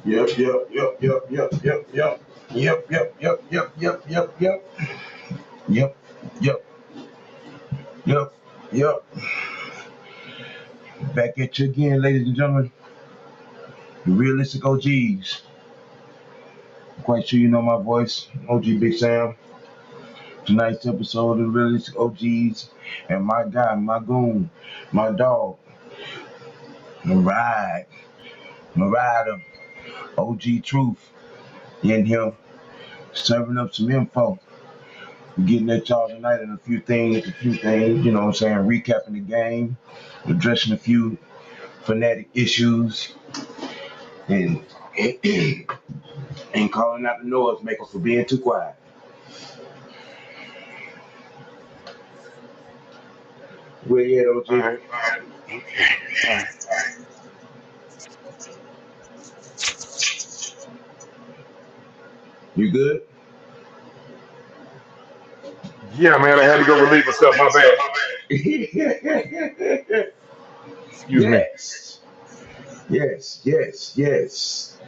Yep, yep, yep, yep, yep, yep, yep. Yep, yep, yep, yep, yep, yep, yep. Yep, yep, yep, yep. Back at you again, ladies and gentlemen. Realistic OGs. Quite sure you know my voice. OG Big Sam. Tonight's episode of Realistic OGs. And my guy, my goon, my dog, my rider, OG Truth in here, serving up some info. Getting at y'all tonight and a few things, you know what I'm saying, recapping the game, addressing a few fanatic issues, and and calling out the noise maker for being too quiet. Where you at, All OG? right. Okay. All right. You good? Yeah, man, I had to go relieve myself. My bad. Excuse me. Yes, yes, yes, yes.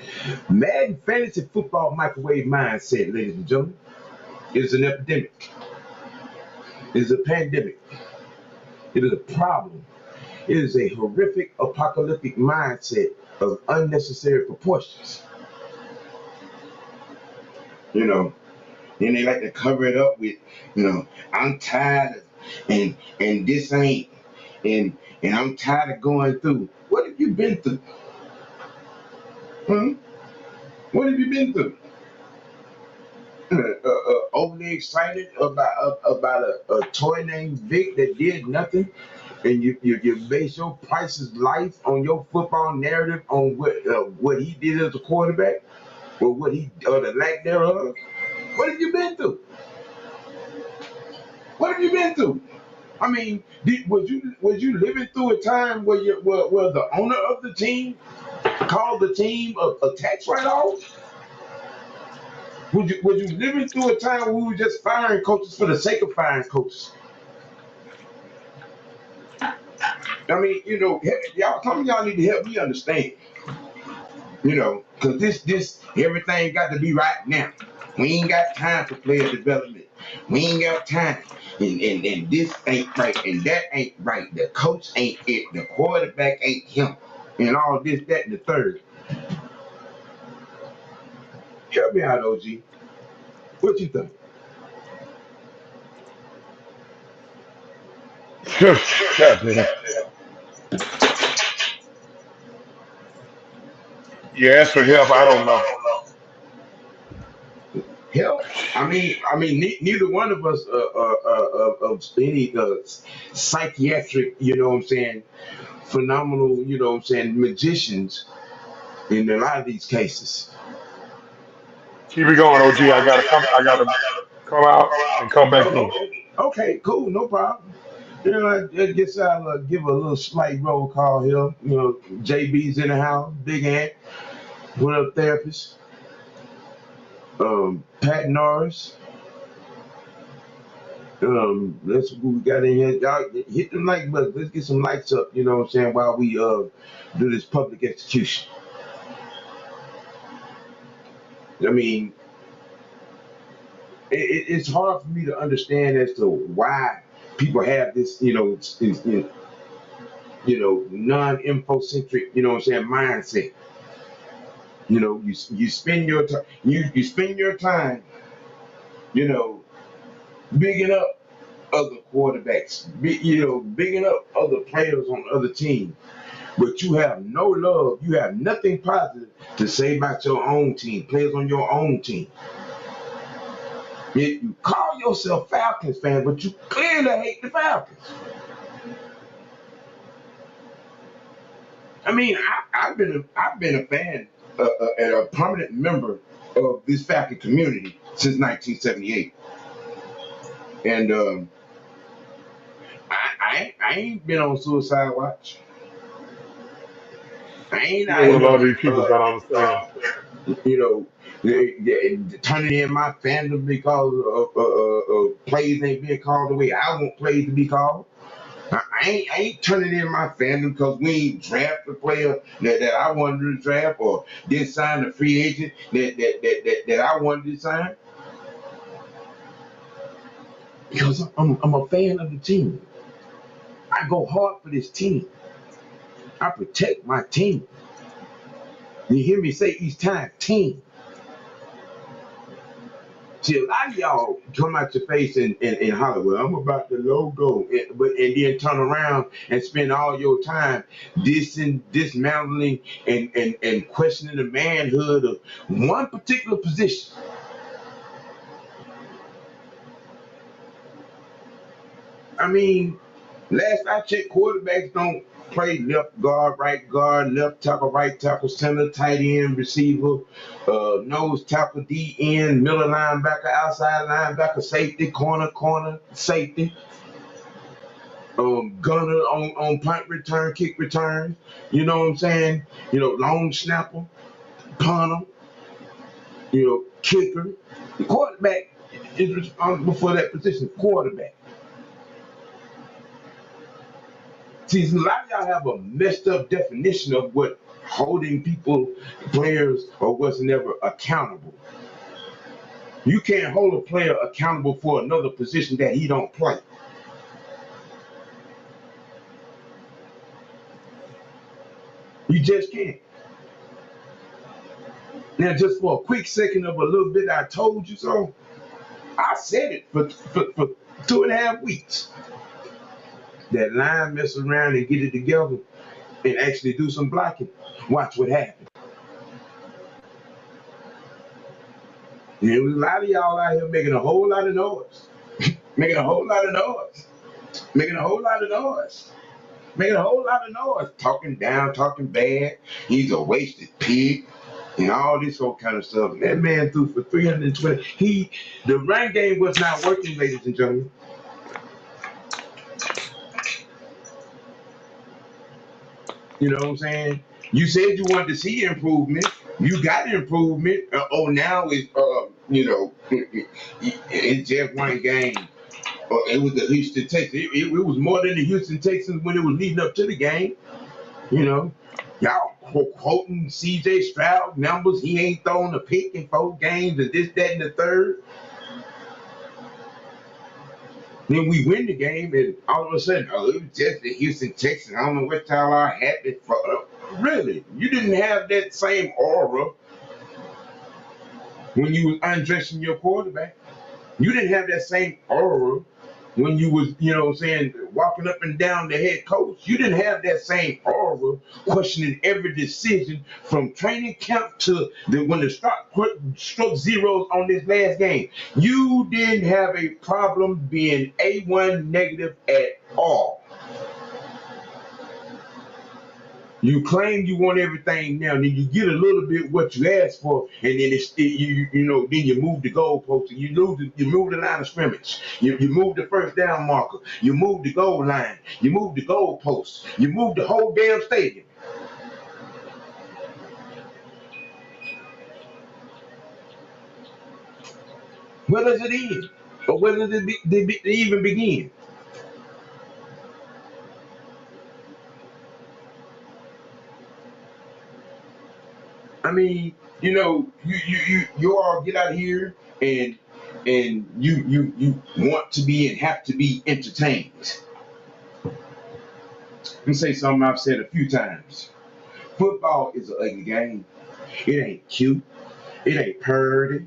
Madden Fantasy Football Microwave Mindset, ladies and gentlemen, is an epidemic. It is a pandemic. It is a problem. It is a horrific apocalyptic mindset of unnecessary proportions. You know, and they like to cover it up with, I'm tired of, and this ain't, and I'm tired of going through. What have you been through? Hmm? What have you been through? Overly excited about a toy named Vic that did nothing, and you base your price's life on your football narrative on what he did as a quarterback or what he or the lack thereof. What have you been through? What have you been through? I mean, was you living through a time where where the owner of the team called the team a tax write-off? Was you living through a time where we were just firing coaches for the sake of firing coaches? I mean, y'all, some of y'all need to help me understand. Because this everything got to be right now. We ain't got time for player development. We ain't got time. And this ain't right, and that ain't right. The coach ain't it. The quarterback ain't him. And all this, that, and the third. Help me out, OG. What you think? God damn. You asked for help. I don't know. Help? I mean, neither one of us of any psychiatric, what I'm saying, phenomenal, what I'm saying, magicians in a lot of these cases. Keep it going, OG. I gotta come. I gotta come out and come back in. Okay, cool, no problem. I guess I'll give a little slight roll call here. JB's in the house, Big Ant, what up, therapist? Pat Norris. Let's who we got in here. Y'all hit the like button. Let's get some lights up. You know what I'm saying? While we do this public execution. I mean, it's hard for me to understand as to why people have this, non-infocentric, what I'm saying, mindset. You spend your time, you spend your time, you know, bigging up other quarterbacks, bigging up other players on other teams, but you have no love, you have nothing positive to say about your own team, players on your own team. You call yourself Falcons fan, but you clearly hate the Falcons. I mean, I've been a fan and a prominent member of this Falcon community since 1978, and I ain't been on suicide watch. You know what a lot of these people Uh, gotta understand. you know, turning in my fandom because plays ain't being called the way I want plays to be called. I ain't turning in my fandom because we ain't draft a player that I wanted to draft or did sign a free agent that I wanted to sign. Because I'm a fan of the team. I go hard for this team. I protect my team. You hear me say each time, team. See, a lot of y'all come out your face in Hollywood. I'm about the logo, and then turn around and spend all your time dismantling and questioning the manhood of one particular position. I mean, last I checked, quarterbacks don't play left guard, left tackle, right tackle, center, tight end, receiver, nose tackle, D end, middle linebacker, outside linebacker, safety, corner, safety, gunner on punt return, kick return. You know what I'm saying? Long snapper, punter, kicker. The quarterback is responsible for that position. Quarterback. See, a lot of y'all have a messed up definition of what holding players, or what's never accountable. You can't hold a player accountable for another position that he don't play. You just can't. Now, just for a quick second of a little bit, I told you so. I said it for 2.5 weeks. That line mess around and get it together and actually do some blocking. Watch what happens. And a lot of y'all out here making a whole lot of noise. Making a whole lot of noise. Making a whole lot of noise. Making a whole lot of noise. Talking down, talking bad. He's a wasted pig. And all this whole kind of stuff. And that man threw for 320. The run game was not working, ladies and gentlemen. You know what I'm saying? You said you wanted to see improvement. You got improvement. Now it's just one game. It was the Houston Texans. It was more than the Houston Texans when it was leading up to the game. Y'all quoting CJ Stroud numbers. He ain't thrown a pick in 4 games and this, that, and the third. Then we win the game, and all of a sudden, it was just the Houston Texans. I don't know what y'all are happy for. Really, you didn't have that same aura when you was undressing your quarterback. You didn't have that same aura when you was, walking up and down the head coach. You didn't have that same aura questioning every decision from training camp to when the struck zeros on this last game. You didn't have a problem being A1 negative at all. You claim you want everything now, then you get a little bit what you asked for, and then then you move the goalpost, and you move the line of scrimmage, you move the first down marker, you move the goal line, you move the goalpost, you move the whole damn stadium. Where does it end, or where does it even begin? I mean, you all get out here and you want to be and have to be entertained. Let me say something I've said a few times. Football is an ugly game. It ain't cute. It ain't pretty.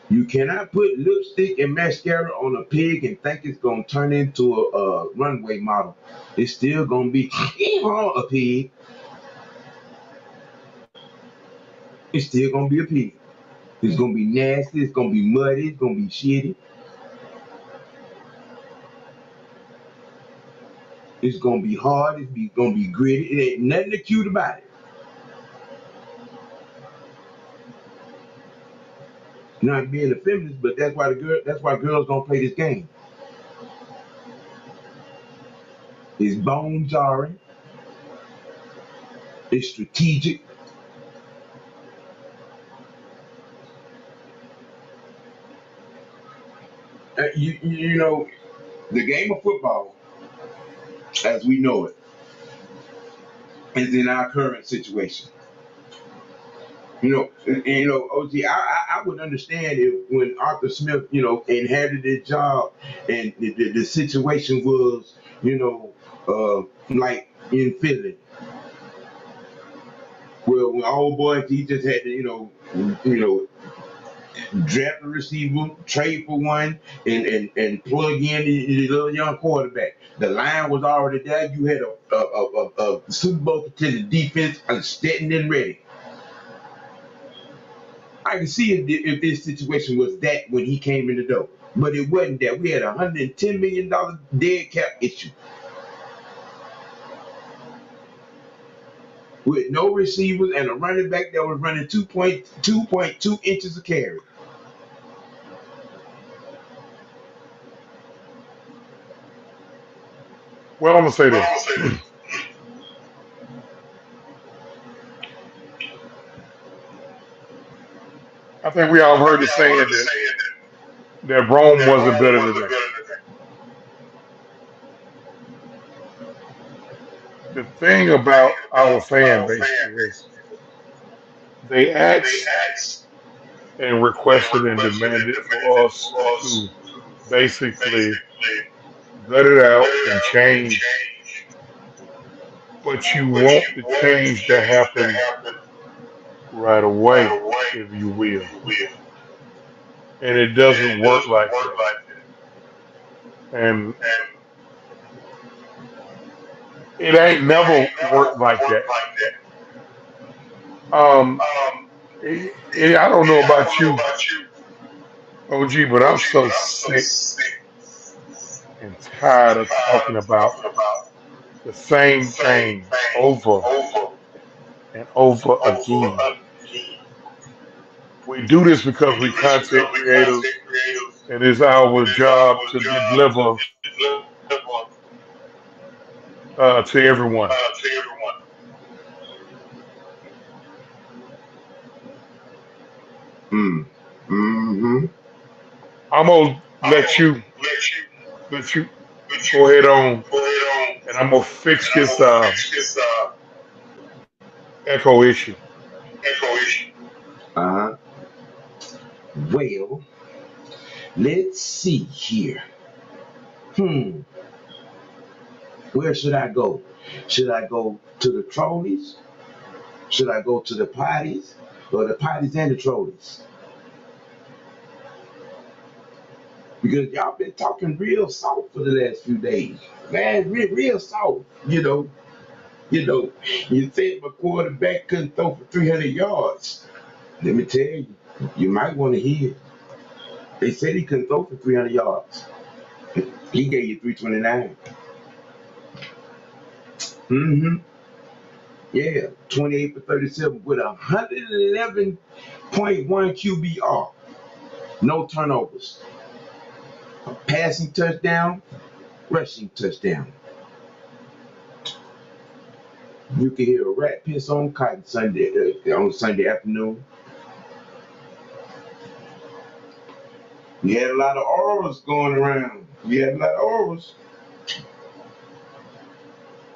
You cannot put lipstick and mascara on a pig and think it's gonna turn into a runway model. It's still gonna be a pig. It's still gonna be a pig. It's gonna be nasty. It's gonna be muddy. It's gonna be shitty. It's gonna be hard. Gonna be gritty. It ain't nothing cute about it. Not being a feminist, but that's why girls don't play this game. It's bone jarring. It's strategic. You know, The game of football, as we know it, is in our current situation. OG, I would understand if when Arthur Smith, inherited his job and the situation was, like in Philly, where when old boys, he just had to, draft a receiver, trade for one, and plug in the little young quarterback. The line was already there. You had a Super Bowl contender defense standing and ready. I can see if this situation was that when he came in the door, but it wasn't that. We had $110 million dead cap issue with no receivers and a running back that was running 2.2 inches of carry. Well, I'm gonna say this. I think we all heard the saying that Rome wasn't better today. The thing about our fan base is they asked and requested and demanded for us to basically gut it out and change, but you want the change to happen right away, if you will. And it doesn't work like that. And it ain't never worked like that. Um, I don't know about you, OG, but I'm so sick and tired of talking about the same thing over and over again. We do this because we content creators, and it's our job to deliver to everyone. Mm. Mm-hmm. I'm gonna let you go ahead on, and I'm gonna fix this echo issue. Uh-huh. Well, let's see here. Hmm. Where should I go? Should I go to the trolleys? Should I go to the parties? Or the parties and the trolleys? Because y'all been talking real soft for the last few days. Man, real soft. You said my quarterback couldn't throw for 300 yards. Let me tell you, you might want to hear. They said he couldn't throw for 300 yards. He gave you 329. Mm-hmm. Yeah, 28 for 37 with 111.1 QBR. No turnovers. A passing touchdown, rushing touchdown. You can hear a rat piss on cotton on Sunday afternoon. You had a lot of auras going around. You had a lot of auras.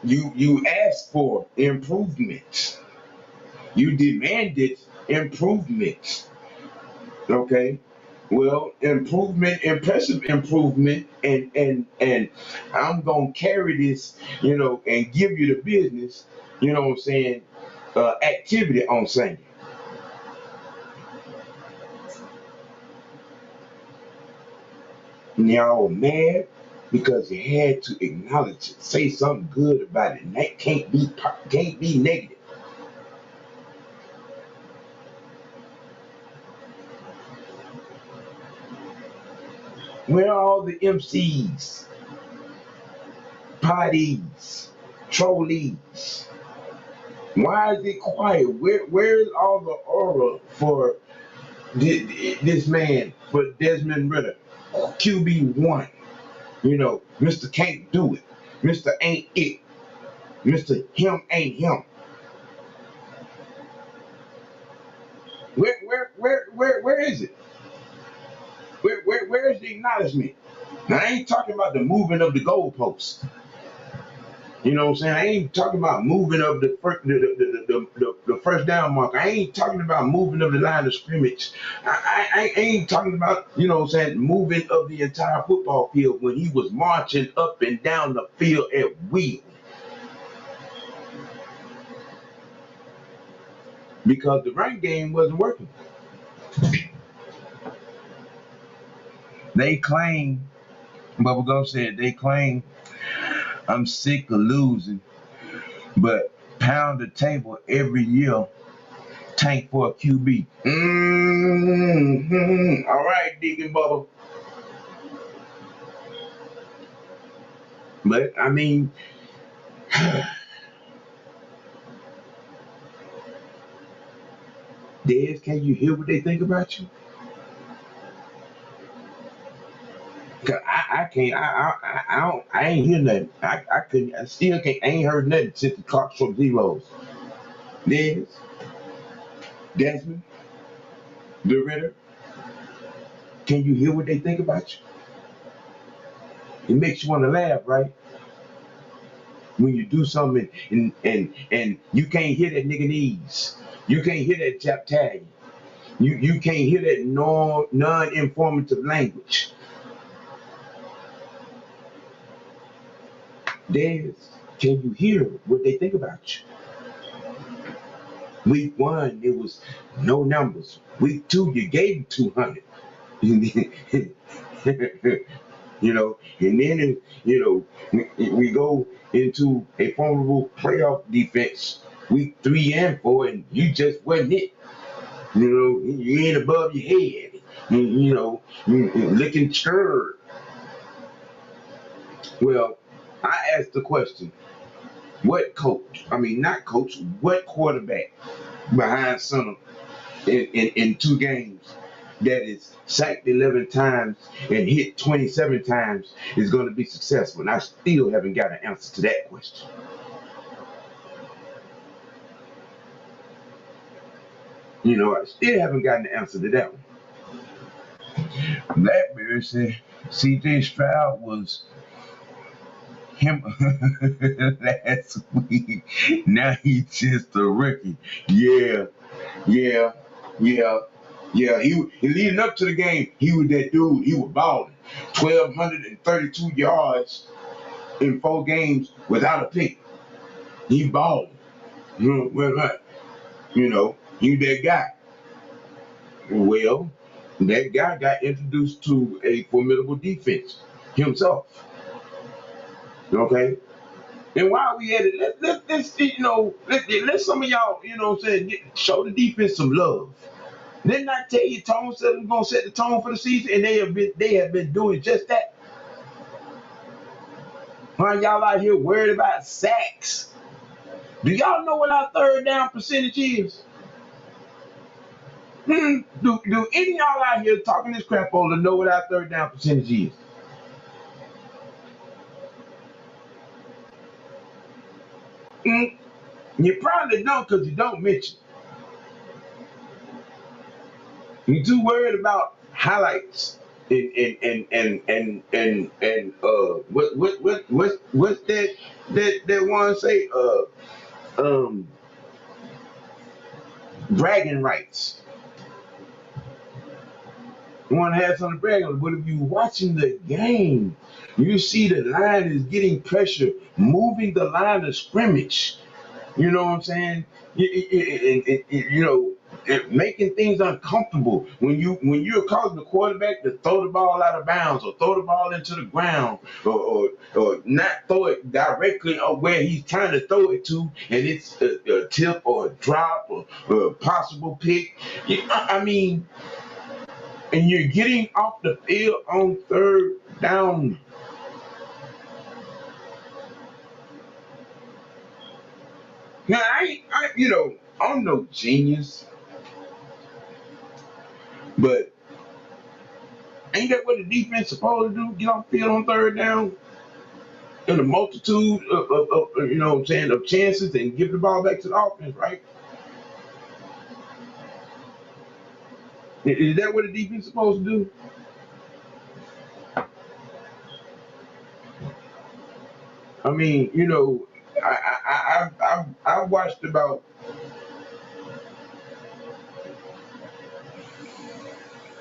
You asked for improvements. You demanded improvements. Okay. Well, improvement, impressive improvement, and I'm gonna carry this, and give you the business, what I'm saying, activity on Sunday. And y'all mad because you had to acknowledge it, say something good about it. And that can't be negative. Where are all the MCs, parties, trolleys? Why is it quiet? Where's all the aura for this man, for Desmond Ritter, QB1? Mr. Can't Do It, Mr. Ain't It, Mr. Him Ain't Him. Where is it? Where is the acknowledgement? Now, I ain't talking about the moving of the goalposts. You know what I'm saying? I ain't talking about moving of the first down mark. I ain't talking about moving of the line of scrimmage. I ain't talking about, you know what I'm saying, moving of the entire football field when he was marching up and down the field at will. Because the run game wasn't working. They claim, Bubba Gump said, they claim I'm sick of losing, but pound the table every year, tank for a QB. All right, Deacon Bubba. But I mean, Dez, can you hear what they think about you? 'Cause I can't. I ain't hear nothing. I couldn't. I still can't. I ain't heard nothing since the clock struck zeros. Dez, Desmond, the Ritter. Can you hear what they think about you? It makes you want to laugh, right? When you do something and you can't hear that nigga knees. You can't hear that Japtalion. You can't hear that non-informative language. Dez, can you hear what they think about you? Week 1, it was no numbers. Week 2, you gave him 200. You know, and then we go into a formidable playoff defense week 3 and 4, and you just wasn't it. You know, you ain't above your head. You looking scared. Well, I asked the question, what coach, I mean not coach, what quarterback behind center in 2 games that is sacked 11 times and hit 27 times is going to be successful? And I still haven't got an answer to that question. You know, I still haven't gotten an answer to that one. Blackberry said CJ Stroud was him last week. Now he's just a rookie. Yeah, yeah, yeah. Yeah, he leading up to the game, he was that dude. He was balling. 1,232 yards in 4 games without a pick. He balling. You know, he that guy. Well, that guy got introduced to a formidable defense himself. Okay? And while we at it, let some of y'all, you know what I'm saying, show the defense some love. Didn't I tell you Tone said we're gonna set the tone for the season, and they have been doing just that. Why y'all out here worried about sacks? Do y'all know what our third down percentage is? Do any of y'all out here talking this crap over know what our third down percentage is? You probably don't, because you don't mention. You're too worried about highlights and what's that one say bragging rights. You want to have something to brag on, but if you're watching the game, you see the line is getting pressure, moving the line of scrimmage. You know what I'm saying? Making things uncomfortable when you're causing the quarterback to throw the ball out of bounds or throw the ball into the ground or not throw it directly on where he's trying to throw it to, and it's a tip or a drop or a possible pick. I mean, and you're getting off the field on third down. Now, I'm no genius, but ain't that what the defense supposed to do? Get off the field on third down in a multitude of you know what I'm saying, of chances and give the ball back to the offense, right? Is that what the defense supposed to do? I mean, I watched about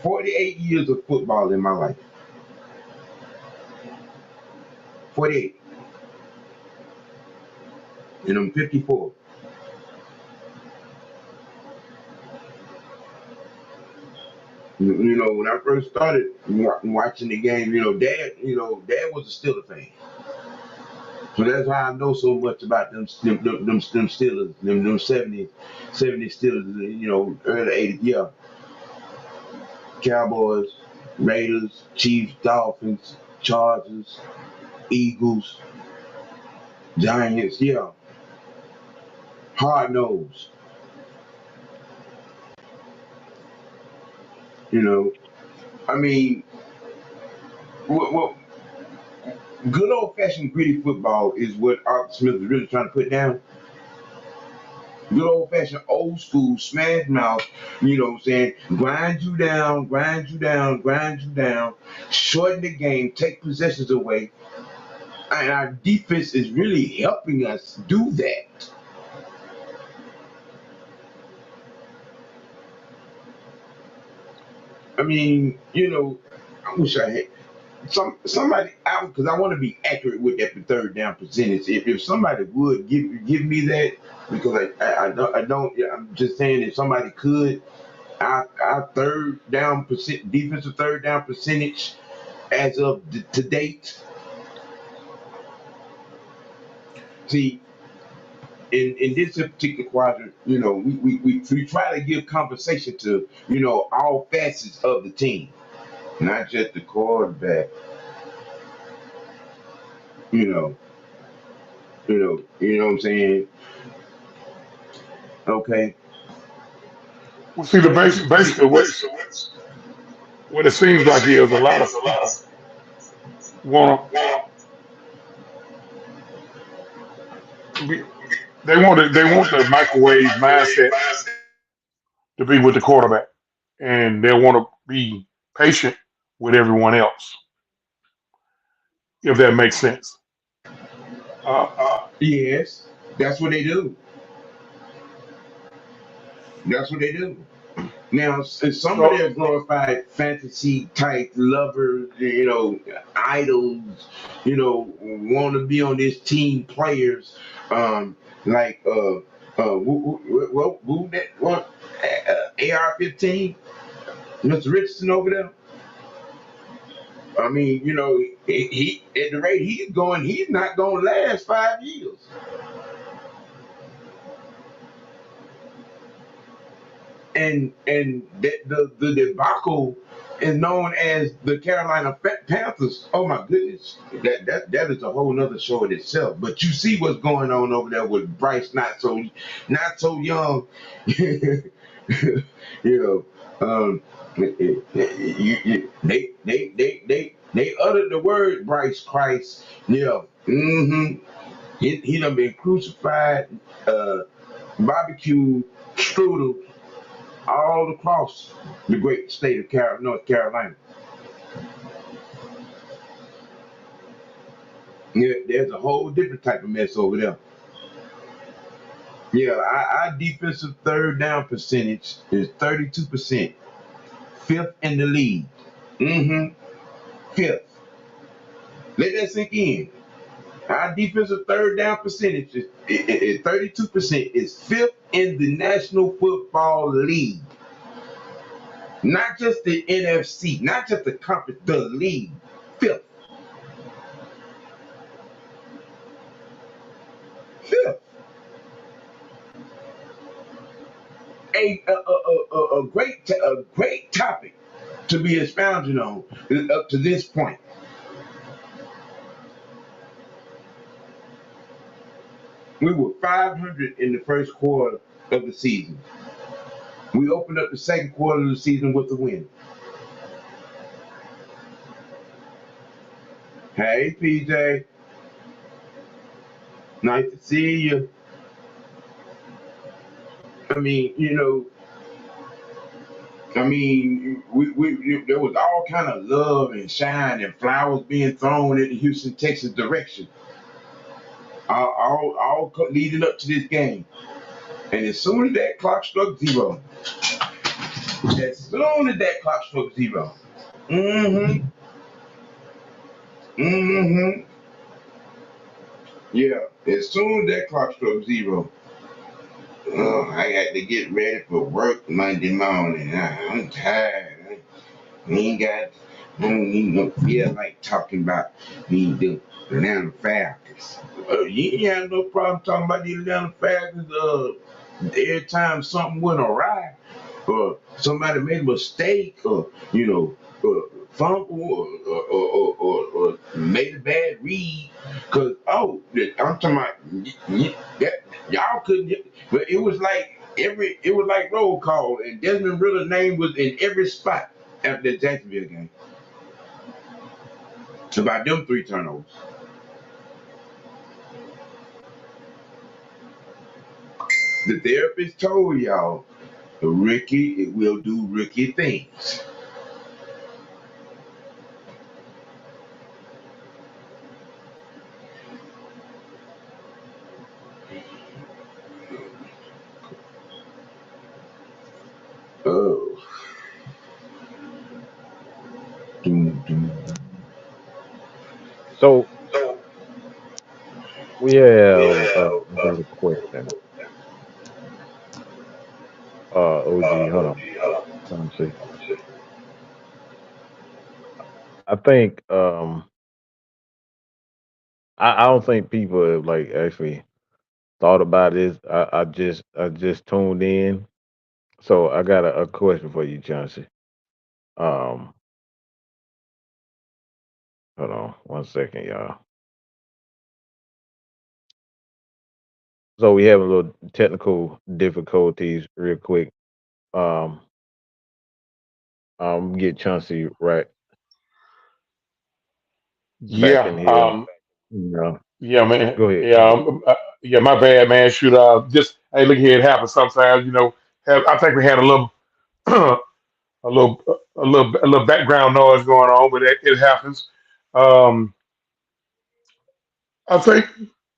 48 years of football in my life. 48, and I'm 54. When I first started watching the game, Dad was a Steelers fan. So that's how I know so much about them Steelers, them 70 Steelers, early 80s, yeah. Cowboys, Raiders, Chiefs, Dolphins, Chargers, Eagles, Giants, yeah. Hard nose, you know. I mean, what good old fashioned gritty football is what Arthur Smith is really trying to put down. Good old fashioned old school smash mouth, what I'm saying? Grind you down, grind you down, grind you down, shorten the game, take possessions away. And our defense is really helping us do that. I mean, I wish I had somebody out because I want to be accurate with that third down percentage. If somebody would give me that, because I don't, yeah, I'm just saying if somebody could, our third down percent defensive third down percentage as of to date. See, in this particular quadrant, we try to give compensation to all facets of the team, not just the quarterback. You know, you know what I'm saying? Okay. Well, see, basically what it seems like is a lot of people want to be, they want the microwave mindset to be with the quarterback, and they want to be patient with everyone else, if that makes sense. Uh, Yes, that's what they do. That's what they do. Now, some of so their glorified fantasy type lovers, idols, want to be on this team players, like who that what AR-15, Mr. Richardson over there. I mean, he at the rate he's going, he's not going to last 5 years. And the debacle is known as the Carolina Panthers. Oh my goodness, that is a whole nother show in itself. But you see what's going on over there with Bryce, not so young. you know, they uttered the word Bryce Christ. Yeah, he done been crucified, barbecue, strudel all across the great state of North Carolina. Yeah, there's a whole different type of mess over there. Yeah, our defensive third down percentage is 32%, fifth in the league. Mm-hmm. Fifth. Let that sink in. Our defensive third down percentage is 32%, is fifth in the National Football League. Not just the NFC, not just the conference, the league. Fifth. Fifth. A great topic to be expounded on up to this point. We were 500 in the first quarter of the season. We opened up the second quarter of the season with a win. Hey, PJ, nice to see you. I mean, there was all kind of love and shine and flowers being thrown in the Houston, Texas direction. leading up to this game. And as soon as that clock struck zero, mm-hmm, mm-hmm, yeah, as soon as that clock struck zero, I got to get ready for work Monday morning. I'm tired. I ain't got, I don't even no feel like talking about the Atlanta Falcons. You ain't have no problem talking about the Atlanta Falcons every time something went awry, or somebody made a mistake, or fumble, or made a bad read. Cause I'm talking about that y'all couldn't. But it was like roll call, and Desmond Ritter's name was in every spot after the Jacksonville game. About them 3 turnovers. The therapist told y'all, Ricky, it will do Ricky things. Oh. Doom, doom. So we have I got a question. OG, hold on. Let me see. I think I don't think people have like actually thought about this. I just tuned in. So I got a question for you, Johnson. Um Hold on 1 second, y'all. So we have a little technical difficulties real quick. Um get Chauncey right back Yeah, in here. Yeah. yeah, man. Go ahead. Yeah, yeah. My bad, man. Shoot, just hey, look here. It happens sometimes. I think we had a little, a little background noise going on, but it happens. Um, I think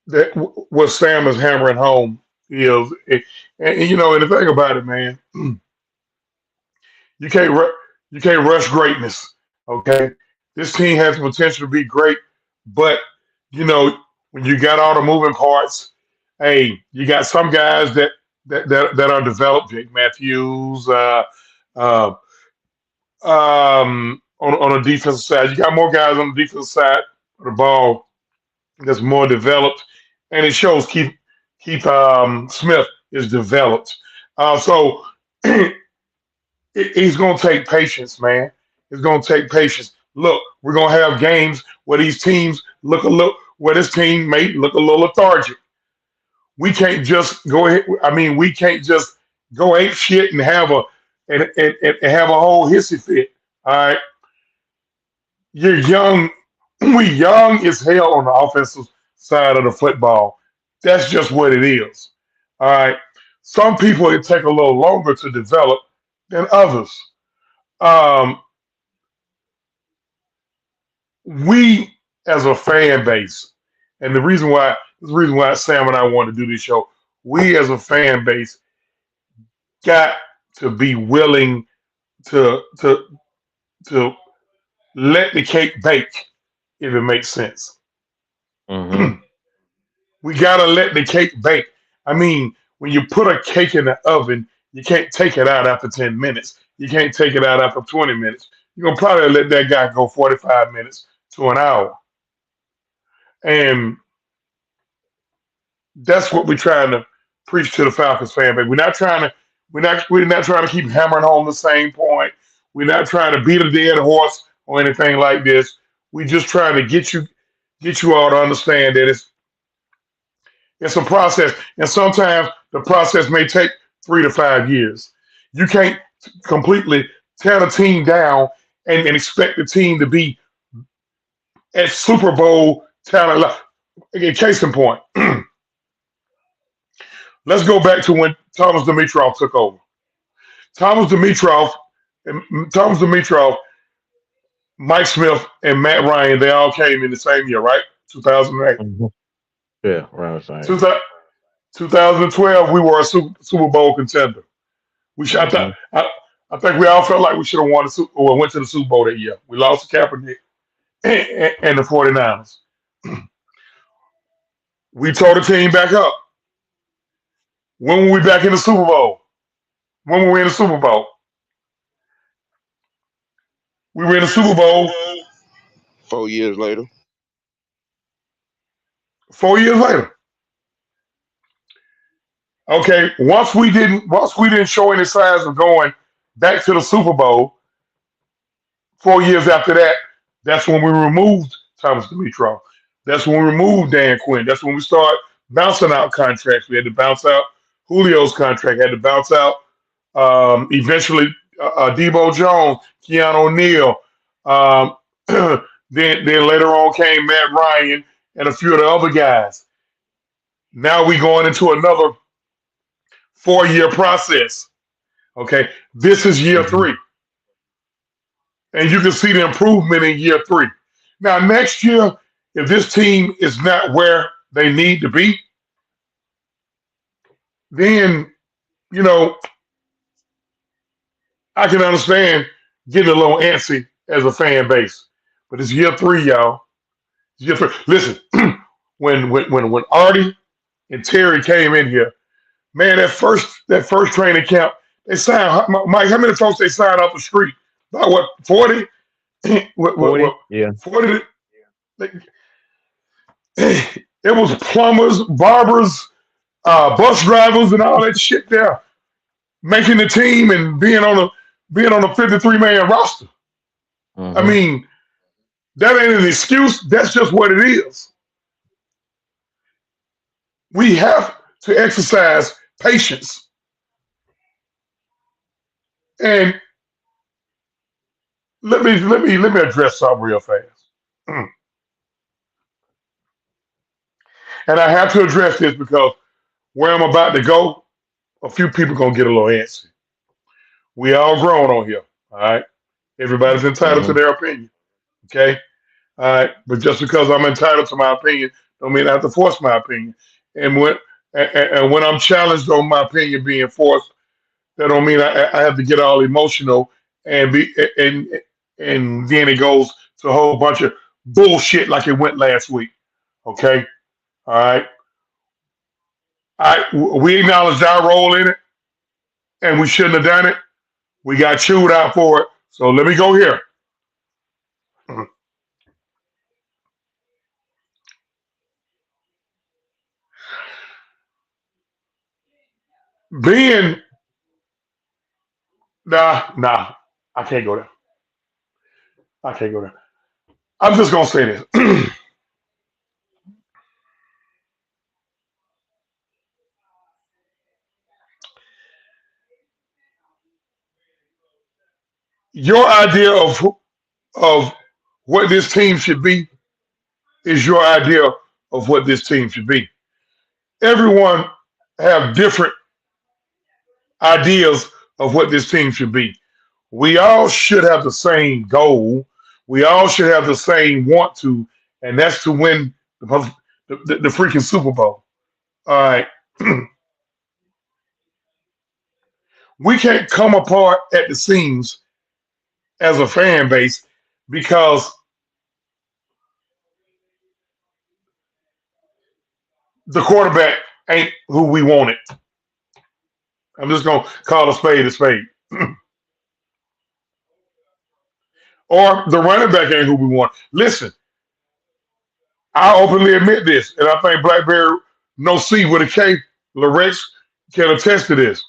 that what Sam is hammering home is, and the thing about it, man, you can't ru- you can't rush greatness. Okay, this team has the potential to be great, but you know when you got all the moving parts, hey, you got some guys that are developed. Jake Matthews, uh, on the defensive side, you got more guys on the defensive side of the ball that's more developed, and it shows. Keith Smith is developed, so he's going to take patience, man. It's going to take patience. Look, we're going to have games where these teams look a little, where this team may look a little lethargic. We can't just go ahead. I mean, we can't just go ape shit and have and have a whole hissy fit. All right, you're young. We young as hell on the offensive side of the football. That's just what it is. All right. Some people it take a little longer to develop than others. Um, we as a fan base, and the reason why Sam and I want to do this show, we as a fan base got to be willing to let the cake bake, if it makes sense. Mm-hmm. We gotta let the cake bake. I mean, when you put a cake in the oven, you can't take it out after 10 minutes. You can't take it out after 20 minutes. You're gonna probably let that guy go 45 minutes to an hour. And that's what we're trying to preach to the Falcons fan base. We're not trying to keep hammering home the same point. We're not trying to beat a dead horse or anything like this. We're just trying to get you all to understand that it's a process, and sometimes the process may take 3 to 5 years. You can't completely tear the team down and expect the team to be at Super Bowl talent. Again, case in point, let's go back to when Thomas Dimitroff took over. Thomas Dimitroff, Thomas Dimitroff, Mike Smith, and Matt Ryan, they all came in the same year, right? 2008. Hmm. Yeah, around the same. 2000 2012, we were a Super Bowl contender. We should, Mm-hmm. I think we all felt like we should have won the Super or went to the Super Bowl that year. We lost to Kaepernick and the 49ers. We tore the team back up. When were we back in the Super Bowl? When were we in the Super Bowl? We were in the Super Bowl 4 years later. 4 years later. Okay, once we didn't show any signs of going back to the Super Bowl, 4 years after that, that's when we removed Thomas Dimitrov. That's when we removed Dan Quinn. That's when we started bouncing out contracts. We had to bounce out Julio's contract. Had to bounce out eventually Debo Jones, Keanu O'Neal. Um, then later on came Matt Ryan and a few of the other guys. Now we going into another 4 year process. Okay, this is year Mm-hmm. three, and you can see the improvement in year three. Now next year, if this team is not where they need to be, then you know I can understand getting a little antsy as a fan base. But it's year three, y'all. It's year three. Listen, when Artie and Terry came in here, man, that first training camp, they signed Mike. How many folks they signed off the street? About what 40? What 40? Yeah. 40? It was plumbers, barbers, bus drivers, and all that shit there making the team and being on a 53-man roster. I Mm-hmm. mean, that ain't an excuse. That's just what it is. We have to exercise patience. And let me address something real fast. Mm. And I have to address this because where I'm about to go, a few people gonna get a little antsy. We all grown on here, all right? Everybody's entitled to Mm-hmm. their opinion, okay? All right, but just because I'm entitled to my opinion, don't mean I have to force my opinion. And when I'm challenged on my opinion being forced, that don't mean I have to get all emotional and be and then it goes to a whole bunch of bullshit like it went last week. Okay, all right. We acknowledged our role in it, and we shouldn't have done it. We got chewed out for it. So let me go here. Being nah, I can't go there. I can't go there. I'm just gonna say this. Your idea of what this team should be is your idea of what this team should be. Everyone have different ideas of what this team should be. We all should have the same goal. We all should have the same want to, and that's to win the freaking Super Bowl. All right. We can't come apart at the seams as a fan base because the quarterback ain't who we wanted. I'm just gonna call a spade a spade. Or the running back ain't who we want. Listen, I openly admit this, and I think Blackberry No C with a K, Lorex can attest to this.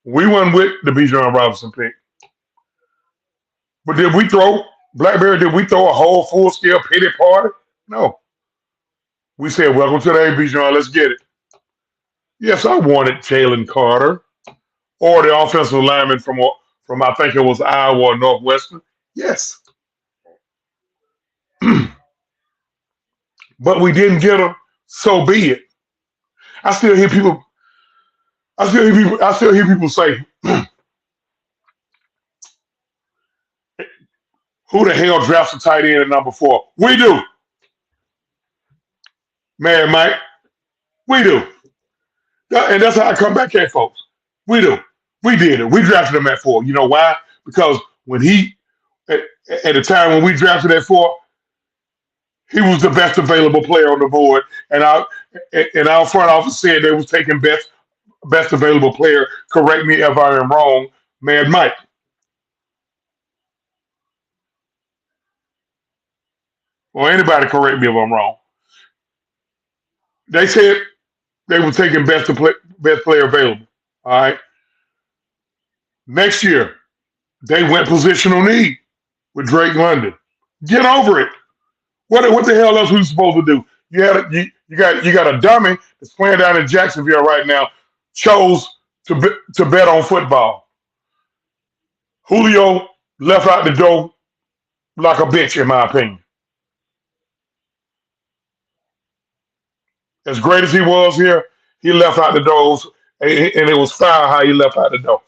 We went with the Bijan Robinson pick. But did we throw Blackberry? Did we throw a whole full scale pity party? No. We said, "Welcome to the A, Bijan. Let's get it." Yes, I wanted Jalen Carter or the offensive lineman from I think it was Iowa or Northwestern. Yes, but we didn't get them. So be it. I still hear people. I still hear people say, "Who the hell drafts a tight end at number 4?" We do, man, Mike. We do. And that's how I come back at folks. We do. We did it. We drafted him at 4. You know why? Because when at, at the time when we drafted at 4, he was the best available player on the board. And our front office said they was taking best available player. Correct me if I am wrong, Mad Mike. Or anybody correct me if I'm wrong. They said they were taking best player available. All right. Next year, they went positional need with Drake London. Get over it. What the hell else we supposed to do? You got a dummy that's playing down in Jacksonville right now. Chose to bet on football. Julio left out the door like a bitch, in my opinion. As great as he was here, he left out the doors, and it was foul how he left out the door.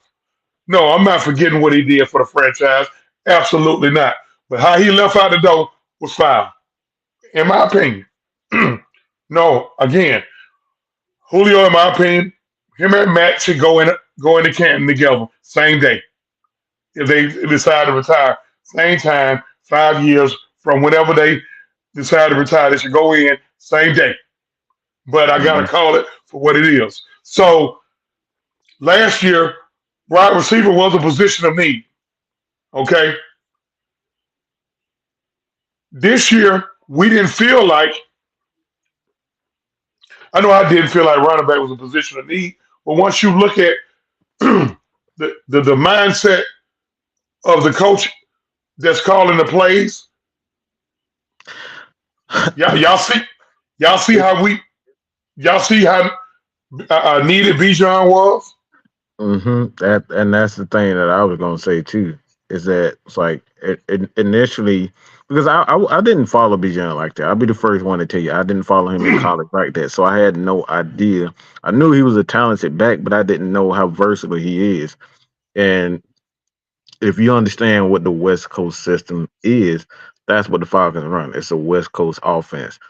No, I'm not forgetting what he did for the franchise. Absolutely not. But how he left out the door was foul, in my opinion. No, again, Julio, in my opinion, him and Matt should go into Canton together same day if they decide to retire. Same time, 5 years from whenever they decide to retire, they should go in same day. But I gotta Hmm. call it for what it is. So last year, wide receiver was a position of need. Okay, this year we didn't feel like. I know I didn't feel like running back was a position of need. But once you look at the mindset of the coach that's calling the plays, y'all see y'all see how needed Bijan was. And that's the thing that I was gonna say too. Is that it's like initially because I didn't follow Bijan like that. I'll be the first one to tell you I didn't follow him in college like that. So I had no idea. I knew he was a talented back, but I didn't know how versatile he is. And if you understand what the West Coast system is, that's what the Falcons run. It's a West Coast offense.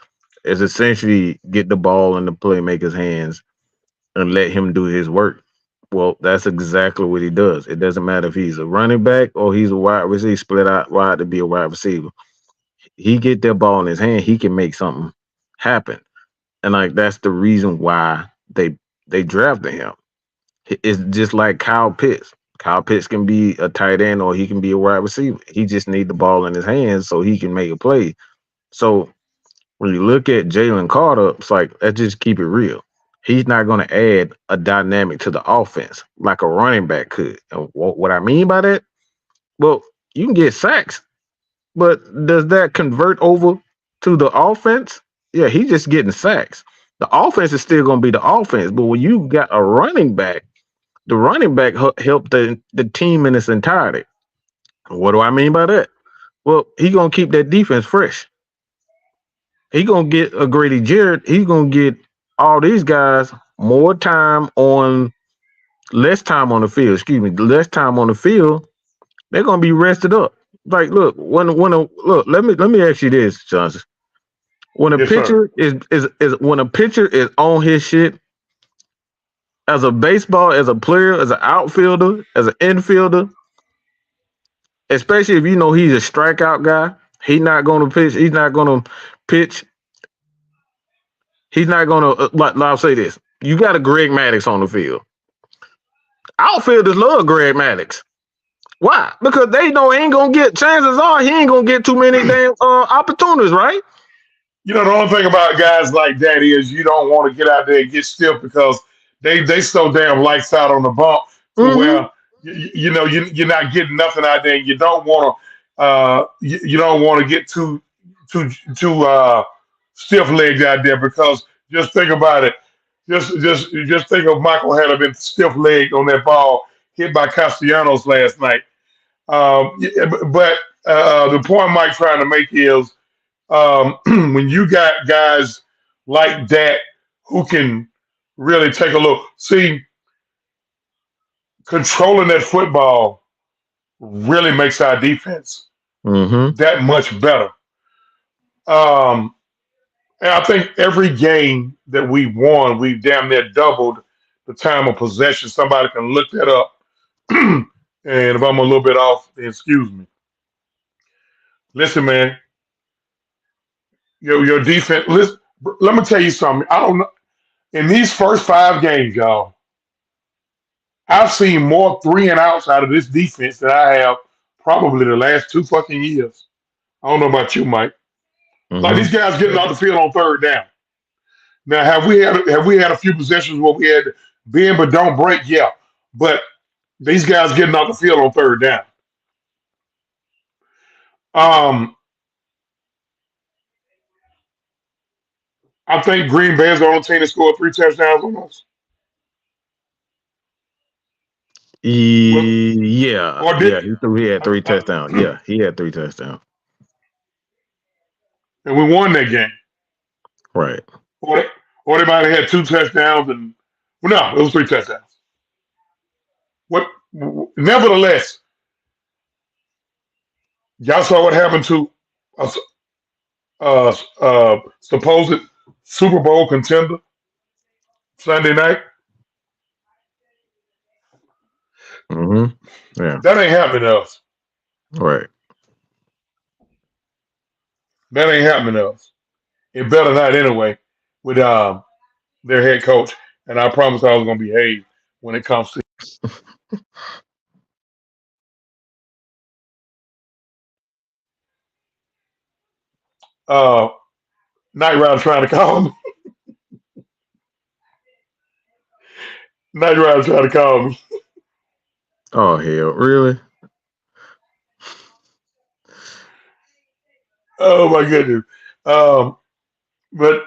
It's essentially get the ball in the playmaker's hands and let him do his work. Well, that's exactly what he does. It doesn't matter if he's a running back or he's a wide receiver, he split out wide to be a wide receiver. He get that ball in his hand, he can make something happen. And like that's the reason why they drafted him. It's just like Kyle Pitts. Kyle Pitts can be a tight end or he can be a wide receiver. He just need the ball in his hands so he can make a play. So when you look at Jalen Carter, it's like let's just keep it real. He's not going to add a dynamic to the offense like a running back could. And what I mean by that, well, you can get sacks, but does that convert over to the offense? Yeah, he's just getting sacks. The offense is still going to be the offense, but when you got a running back, the running back helped the team in its entirety. What do I mean by that? Well, he gonna keep that defense fresh. He gonna get a Grady Jarrett. He's gonna get all these guys more time on less time on the field. Excuse me, less time on the field. They're gonna be rested up. Like, look, look. Let me ask you this, Johnson. When a Yes, sir. pitcher is when a pitcher is on his shit as a baseball, as a player, as an outfielder, as an infielder, especially if you know he's a strikeout guy, he's not gonna pitch. He's not gonna pitch. He's not gonna like. I'll say this: you got a Greg Maddux on the field. Outfielders love Greg Maddux. Why? Because they know he ain't gonna get. Chances are he ain't gonna get too many damn opportunities, right? The only thing about guys like that is you don't want to get out there and get stiff because they so damn lights out on the bump to Mm-hmm. where you're not getting nothing out there. And you don't want to you don't want to get too stiff legged out there because just think about it. Just think of Michael had been stiff legged on that ball hit by Castellanos last night. But the point Mike's trying to make is when you got guys like that who can really take a look, see, controlling that football really makes our defense Mm-hmm. that much better. Um, And I think every game that we won, we damn near doubled the time of possession. Somebody can look that up. And if I'm a little bit off, then excuse me. Listen, man, your defense. Listen, let me tell you something. I don't know. In these first 5 games, y'all, I've seen more 3-and-outs out of this defense than I have probably the last 2 fucking years. I don't know about you, Mike. Like Mm-hmm. these guys getting off the field on third down. Now, have we had a few possessions where we had bend but don't break? Yeah, but these guys getting off the field on third down. Um, I think Green Bay's the only team that scored 3 touchdowns on us. Well, Yeah, or did yeah. He had 3 touchdowns. Yeah, he had 3 touchdowns. and we won that game. Right. Or, or they might have had 2 touchdowns and well, no, it was 3 touchdowns. What? Nevertheless, y'all saw what happened to a supposed Super Bowl contender Sunday night. Mm-hmm. Yeah. That ain't happening to us. Right. That ain't happening to us. It better not anyway with their head coach. And I promised I was going to behave when it comes to uh, Night Rider trying to call me. Night Rider trying to call me. Oh hell, really? Oh my goodness. Um, but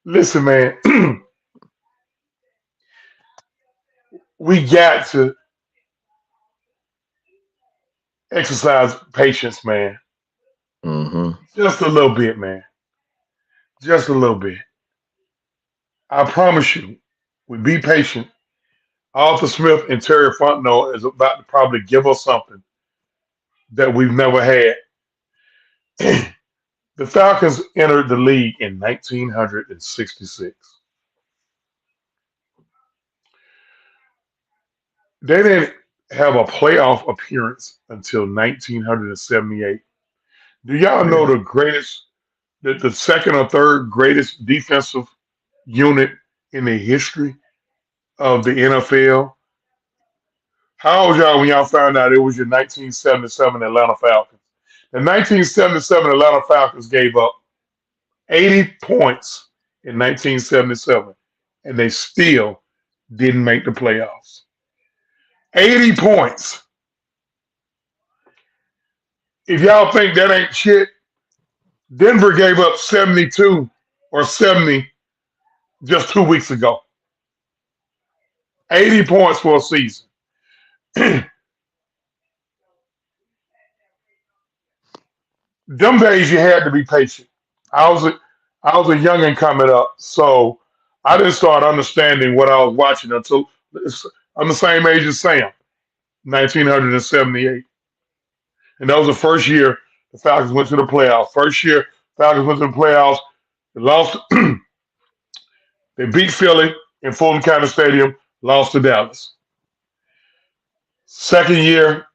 listen, man, we got to exercise patience, man. Mm-hmm. Just a little bit, man. Just a little bit. I promise you, we be patient. Arthur Smith and Terry Fontenot is about to probably give us something that we've never had. The Falcons entered the league in 1966. They didn't have a playoff appearance until 1978. Do y'all know Yeah. the second or third greatest defensive unit in the history of the NFL? How old y'all when y'all found out it was your 1977 Atlanta Falcons? The 1977 Atlanta Falcons gave up 80 points in 1977, and they still didn't make the playoffs. 80 points. If y'all think that ain't shit, Denver gave up 72 or 70 just 2 weeks ago. 80 points for a season. Them days you had to be patient. I was a I was a youngin' coming up, so I didn't start understanding what I was watching until I'm the same age as Sam, 1978, and that was the first year the Falcons went to the playoffs. First year Falcons went to the playoffs. They lost. They beat Philly in Fulton County Stadium. Lost to Dallas. Second year,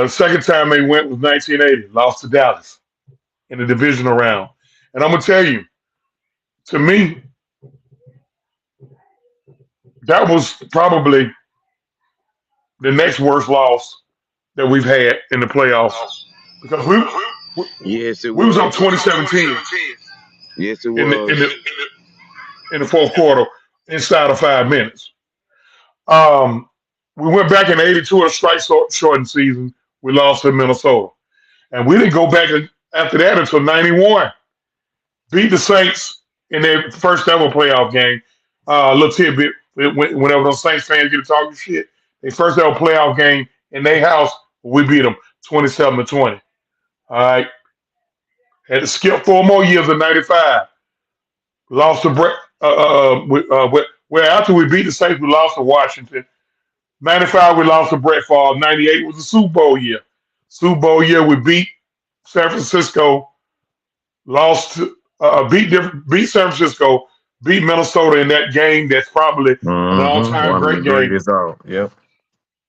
second time they went was 1980. Lost to Dallas in the divisional round. And I'm gonna tell you, to me, that was probably the next worst loss that we've had in the playoffs because we, Yes, it we was up was. 2017 Yes, it in the in was. the in the fourth quarter inside of 5 minutes. Um, we went back in '82 in a strike shortened season. We lost to Minnesota, and we didn't go back after that until '91. Beat the Saints in their first ever playoff game. Little tidbit: whenever those Saints fans get to talking shit, their first ever playoff game in their house, we beat them 27-20. All right, had to skip 4 more years in '95. Lost to Brett. Where after we beat the Saints, we lost to Washington. '95, we lost to Brett Favre. '98 was the Super Bowl year. Super Bowl year, we beat San Francisco lost, beat San Francisco, beat Minnesota in that game. That's probably an all-time One of the great game. greatest out. Yep.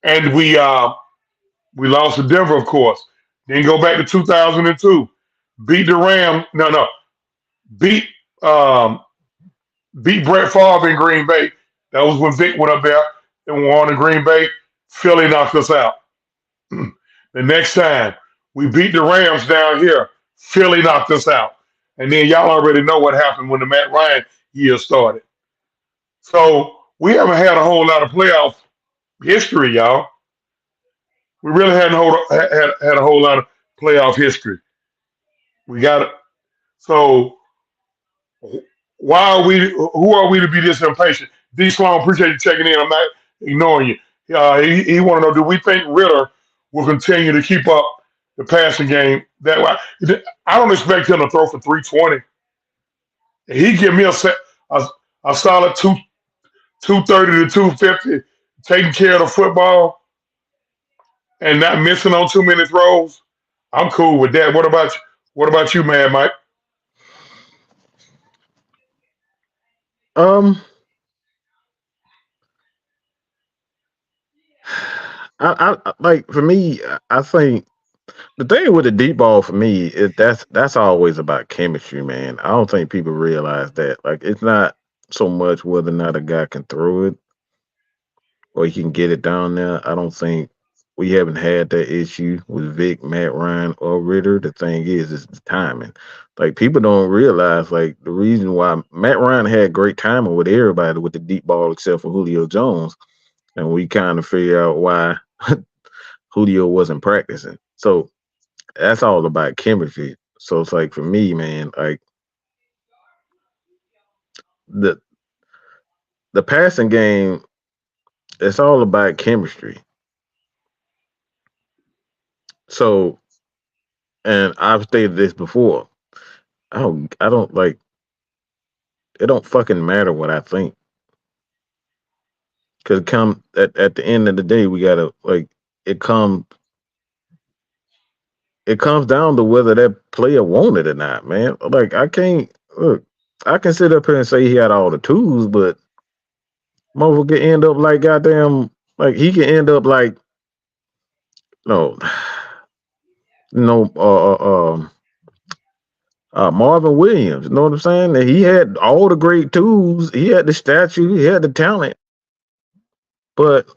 And we lost to Denver, of course. Then go back to 2002, beat the Rams. No, beat um, beat Brett Favre in Green Bay. That was when Vic went up there and won in Green Bay. Philly knocked us out. The next time we beat the Rams down here, Philly knocked us out. And then y'all already know what happened when the Matt Ryan year started. So we haven't had a whole lot of playoff history, y'all. We really had a whole lot of playoff history. We got it. So why are we? Who are we to be this impatient? D. Sloan, appreciate you checking in. I'm not ignoring you. He want to know: do we think Ritter will continue to keep up the passing game that way? I don't expect him to throw for 320. He give me a, a solid 230 to 250, taking care of the football and not missing on too many throws. I'm cool with that. What about you, man, Mike? Um, like for me, I think the thing with the deep ball for me is that's always about chemistry, man. I don't think people realize that. Like it's not so much whether or not a guy can throw it or he can get it down there. I don't think we haven't had that issue with Vic, Matt Ryan, or Ritter. The thing is the timing. Like people don't realize like the reason why Matt Ryan had great timing with everybody with the deep ball except for Julio Jones, and we kind of figure out why Julio wasn't practicing. So that's all about chemistry. So it's like for me, man, like the the passing game, it's all about chemistry. So, and I've stated this before. I don't like it. Don't fucking matter what I think, because come at the end of the day, we gotta like it come it comes down to whether that player wanted it or not, man. Like I can't look. I can sit up here and say he had all the tools, but motherfucker can end up like goddamn, like he can end up like no, no, Marvin Williams. You know what I'm saying? That he had all the great tools. He had the statue. He had the talent. But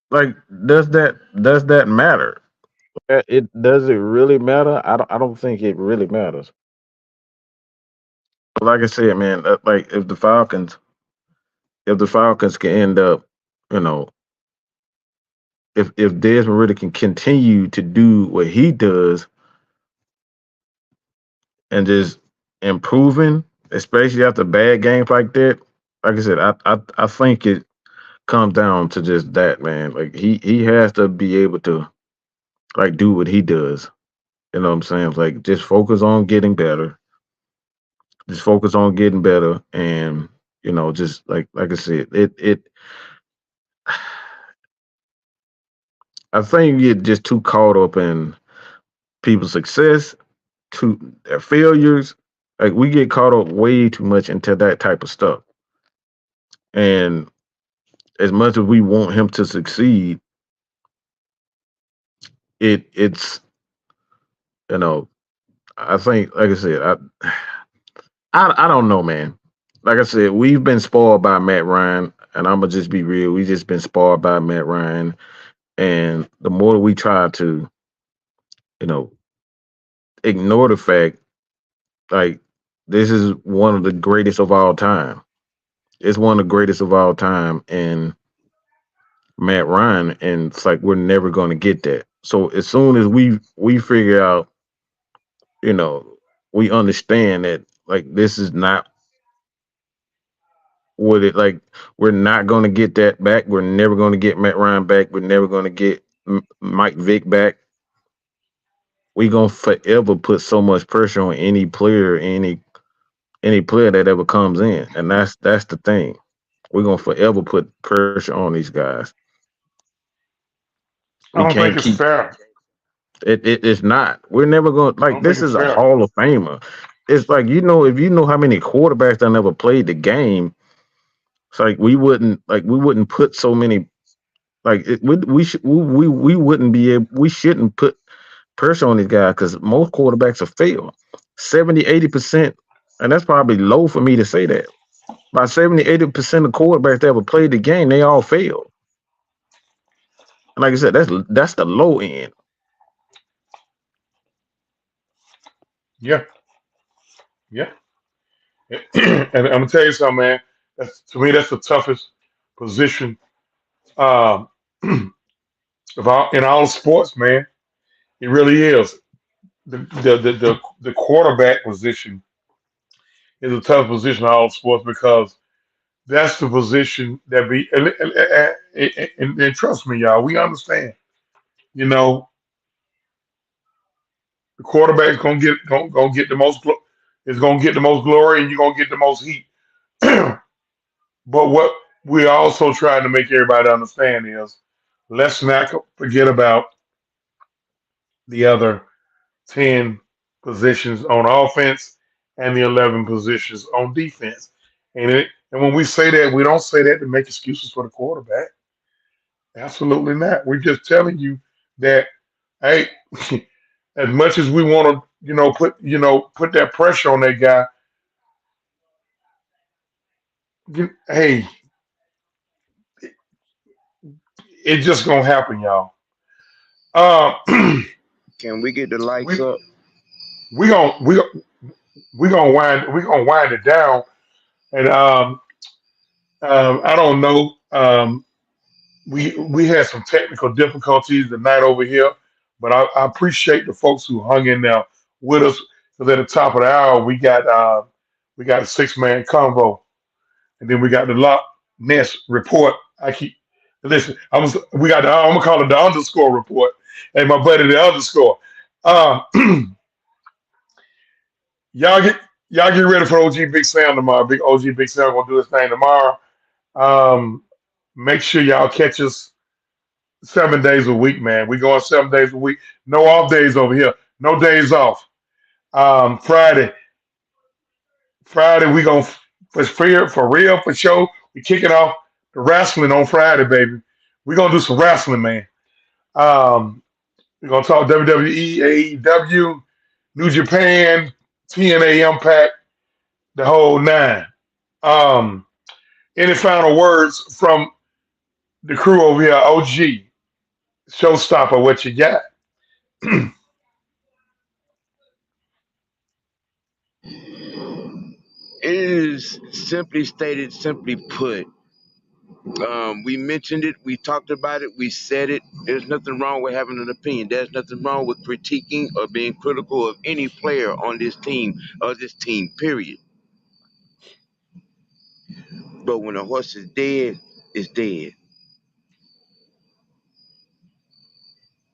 like, does that matter? It does it really matter? I don't think it really matters. But like I said, man, like if the Falcons can end up, you know, if Desmond Ritter can continue to do what he does and just improving, especially after bad games like that. Like I said, I think it comes down to just that, man. Like he has to be able to like do what he does. You know what I'm saying? Like just focus on getting better. Just focus on getting better, and just like I said, it. I think you get just too caught up in people's success, to their failures. Like we get caught up way too much into that type of stuff. And as much as we want him to succeed, it's you know I think, like I said, I don't know, man. Like I said, we've been spoiled by Matt Ryan, and I'm gonna just be real. We just been spoiled by Matt Ryan, and the more we try to, you know, ignore the fact, like this is one of the greatest of all time. It's one of the greatest of all time, and Matt Ryan, and it's like we're never going to get that. So as soon as we figure out, you know, we understand that like this is not what it like. We're not going to get that back. We're never going to get Matt Ryan back. We're never going to get Mike Vick back. We gonna forever put so much pressure on any player, any player that ever comes in, and that's the thing. We're gonna forever put pressure on these guys. We I don't can't think it's keep fair. it's not. We're never gonna I like don't think this it's is a fair. Hall of Famer. it's like if you know how many quarterbacks that never played the game, it's like we wouldn't put so many we wouldn't be able we shouldn't put pressure on these guys because most quarterbacks will fail 70-80%, and that's probably low for me to say that. About 70-80% of quarterbacks that ever played the game, they all fail. And like I said, that's the low end. Yeah, yeah. And I'm gonna tell you something, man. To me, that's the toughest position um, in all sports, man. It really is. The quarterback position is a tough position in all sports because that's the position that be and trust me, y'all, we understand. You know, the quarterback gonna get the most is gonna get the most glory, and you're gonna get the most heat. But what we're also trying to make everybody understand is let's not forget about the other 10 positions on offense and the 11 positions on defense. And when we say that, we don't say that to make excuses for the quarterback. Absolutely not. We're just telling you that, hey, as much as we want to, put that pressure on that guy, hey, it's just gonna happen, y'all. Uh, Can we get the lights we up? we gonna we gonna wind it down, and I don't know. We had some technical difficulties tonight over here, but I appreciate the folks who hung in there with us. Because at the top of the hour, we got a 6-man convo, and then we got the Lock Ness report. I keep listen. We got I'm gonna call it the underscore report, and my buddy the underscore. Uh, y'all get y'all get ready for OG Big Sam tomorrow. Big OG Big Sam gonna do his thing tomorrow. Um, make sure y'all catch us 7 days a week, man. We going 7 days a week. No off days over here. No days off. Friday. Friday we gonna for real for show. We kicking off the wrestling on Friday, baby. We gonna do some wrestling, man. We're gonna talk WWE, AEW, New Japan, TNA Impact, the whole nine. Um, any final words from the crew over here? OG, showstopper, what you got? It is simply stated, simply put. We mentioned it, we talked about it, we said it. There's nothing wrong with having an opinion. There's nothing wrong with critiquing or being critical of any player on this team or this team, period. But when a horse is dead, it's dead.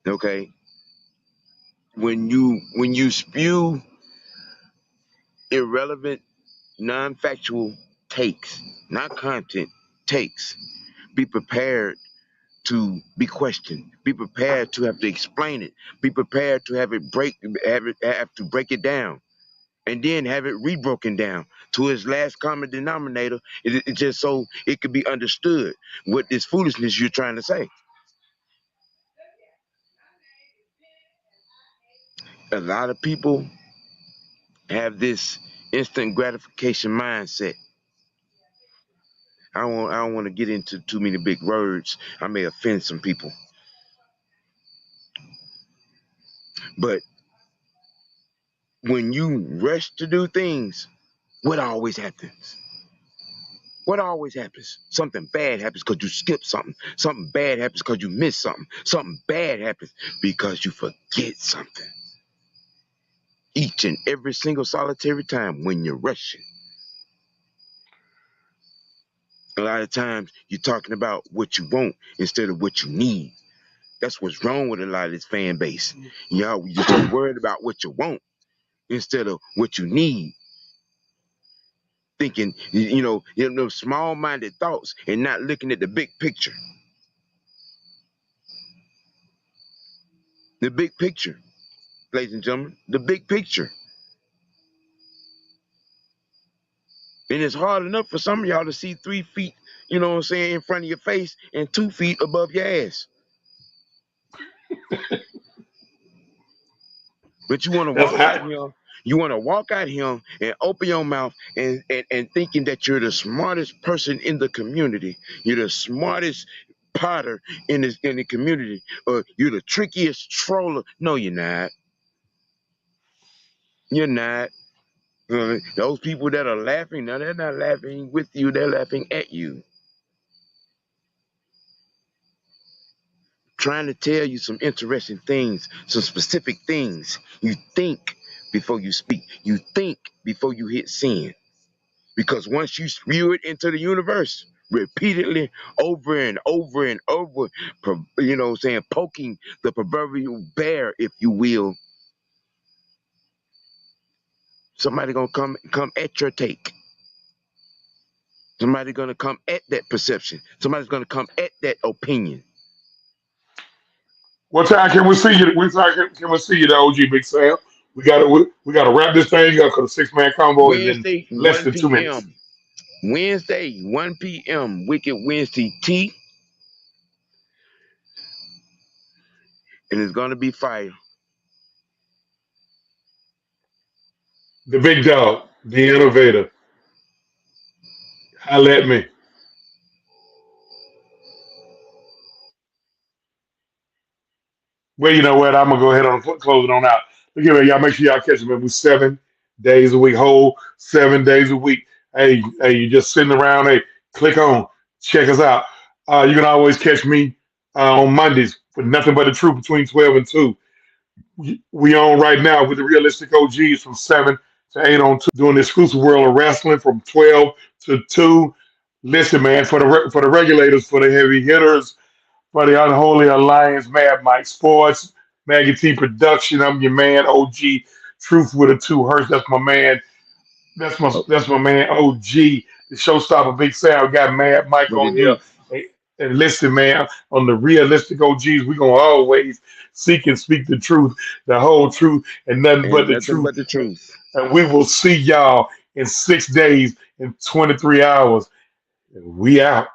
Okay? When you spew irrelevant, non-factual takes, not content, takes, be prepared to be questioned. Be prepared to have to explain it. Be prepared to have to break it down, and then have it rebroken down to its last common denominator. It just so it could be understood what this foolishness you're trying to say. A lot of people have this instant gratification mindset. I don't want to get into too many big words. I may offend some people, but when you rush to do things, what always happens? What always happens? Something bad happens because you skip something. Something bad happens because you miss something. Something bad happens because you forget something. Each and every single solitary time when you're rushing. A lot of times you're talking about what you want instead of what you need. That's what's wrong with a lot of this fan base. Y'all, you're so worried about what you want instead of what you need. Thinking, those small-minded thoughts and not looking at the big picture. The big picture, ladies and gentlemen, the big picture. And it's hard enough for some of y'all to see 3 feet, in front of your face and 2 feet above your ass. But you want to That's walk out how. here. You want to walk out here and open your mouth and thinking that you're the smartest person in the community. You're the smartest potter in the community. Or you're the trickiest troller. No, you're not. You're not. Those people that are laughing, now they're not laughing with you, they're laughing at you. Trying to tell you some interesting things, some specific things. You think before you speak. You think before you hit send. Because once you spew it into the universe, repeatedly, over and over and over, poking the proverbial bear, if you will, somebody gonna come at your take. Somebody gonna come at that perception. Somebody's gonna come at that opinion. What time can we see you? What time can we see you, the OG Big Sam? We gotta wrap this thing up because the 6-man combo is in Wednesday, less 1 than 2 minutes. p.m. Wednesday, 1 p.m. Wicked Wednesday tea, and it's gonna be fire. The big dog, the innovator. Holla at me. Well, you know what? I'm gonna go ahead and close it on out. Look at me, y'all. Make sure y'all catch me. We 7 days a week, whole 7 days a week. Hey, you just sitting around. Hey, click on, check us out. You can always catch me on Mondays for nothing but the truth between 12 and 2. We on right now with the Realistic OGs from 7 to 8 on 2, doing the exclusive world of wrestling from 12 to 2. Listen, man, for the regulators, for the heavy hitters, for the Unholy Alliance, Mad Mike Sports, Maggie T Production. I'm your man, OG Truth with a 2 Hertz. That's my man. Oh, That's my man, OG. The showstopper Big Sam. We got Mad Mike What on it here. do? And listen, man, on the Realistic OGs, we're gonna always seek and speak the truth, the whole truth, and nothing but And the nothing truth. but the truth. And we will see y'all in 6 days, in 23 hours. And we out.